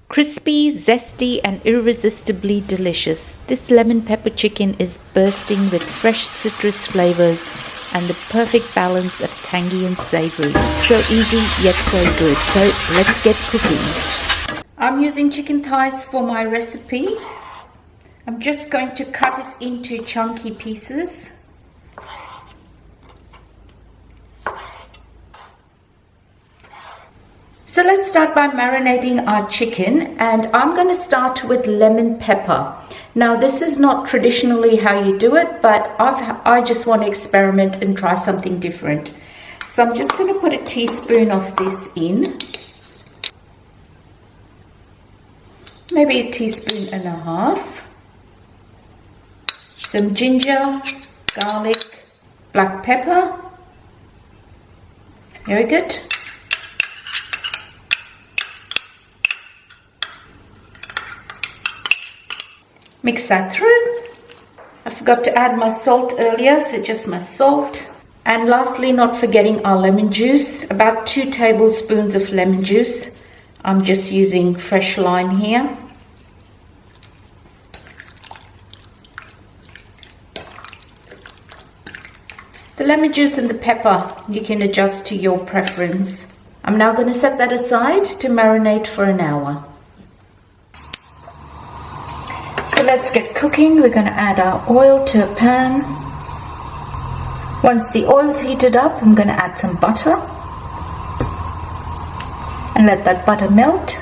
Crispy, zesty and irresistibly delicious, this lemon pepper chicken is bursting with fresh citrus flavors and the perfect balance of tangy and savory. So easy yet so good. So let's get cooking. I'm using chicken thighs for my recipe. I'm just going to cut it into chunky pieces. So let's start by marinating our chicken, and I'm going to start with lemon pepper. Now this is not traditionally how you do it, but I just want to experiment and try something different. So I'm just going to put a teaspoon of this in. Maybe a teaspoon and a half. Some ginger, garlic, black pepper, yogurt. Mix that through. I forgot to add my salt earlier, so just my salt. And lastly, not forgetting our lemon juice, about 2 tablespoons of lemon juice. I'm just using fresh lime here. The lemon juice and the pepper, you can adjust to your preference. I'm now going to set that aside to marinate for an hour. So let's get cooking. We're going to add our oil to a pan. Once the oil's heated up, I'm going to add some butter and let that butter melt.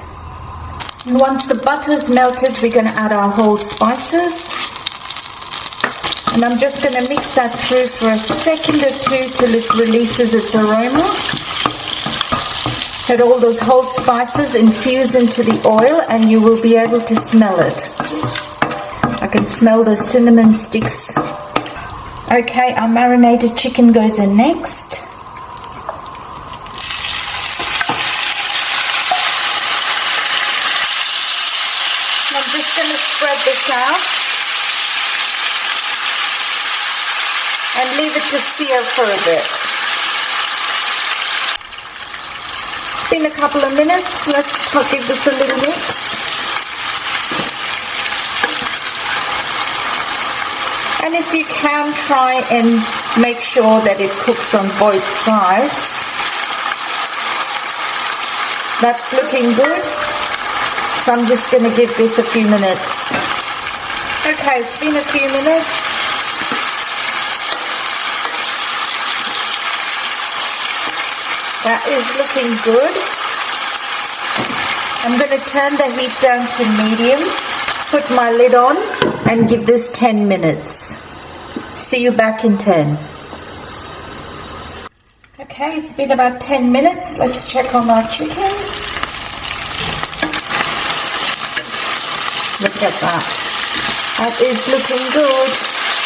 And once the butter's melted, we're going to add our whole spices. And I'm just going to mix that through for a second or two till it releases its aroma. Let all those whole spices infuse into the oil and you will be able to smell it. I can smell the cinnamon sticks. Okay, our marinated chicken goes in next. And I'm just going to spread this out and leave it to sear for a bit. It's been a couple of minutes. Let's give this a little mix. And if you can, try and make sure that it cooks on both sides. That's looking good. So I'm just going to give this a few minutes. Okay, it's been a few minutes. That is looking good. I'm going to turn the heat down to medium, put my lid on and give this 10 minutes. See you back in 10. Okay, it's been about 10 minutes. Let's check on our chicken. Look at that. That is looking good.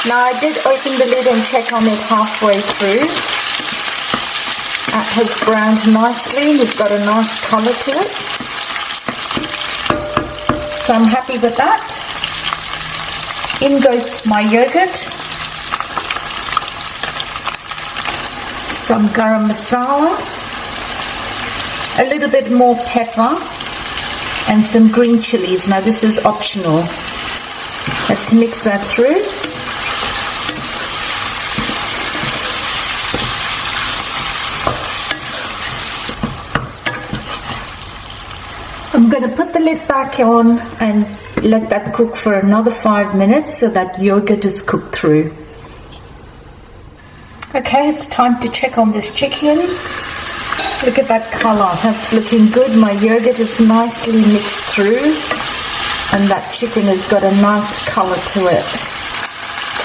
Now I did open the lid and check on it halfway through. That has browned nicely. It's got a nice color to it. So I'm happy with that. In goes my yogurt. Some garam masala, a little bit more pepper and some green chilies. Now this is optional. Let's mix that through. I'm going to put the lid back on and let that cook for another 5 minutes so that yogurt is cooked through. Okay, it's time to check on this chicken. Look at that color. That's looking good. My yogurt is nicely mixed through and that chicken has got a nice color to it.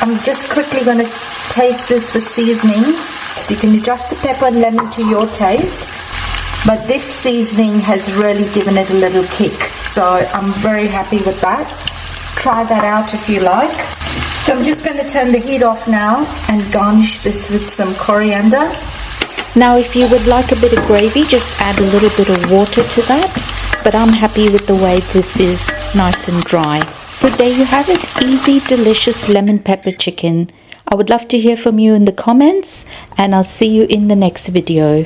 I'm just quickly going to taste this for seasoning. You can adjust the pepper and lemon to your taste, but this seasoning has really given it a little kick. So I'm very happy with that. Try that out if you like. So I'm just going to turn the heat off now and garnish this with some coriander. Now if you would like a bit of gravy, just add a little bit of water to that. But I'm happy with the way this is, nice and dry. So there you have it, easy, delicious lemon pepper chicken. I would love to hear from you in the comments and I'll see you in the next video.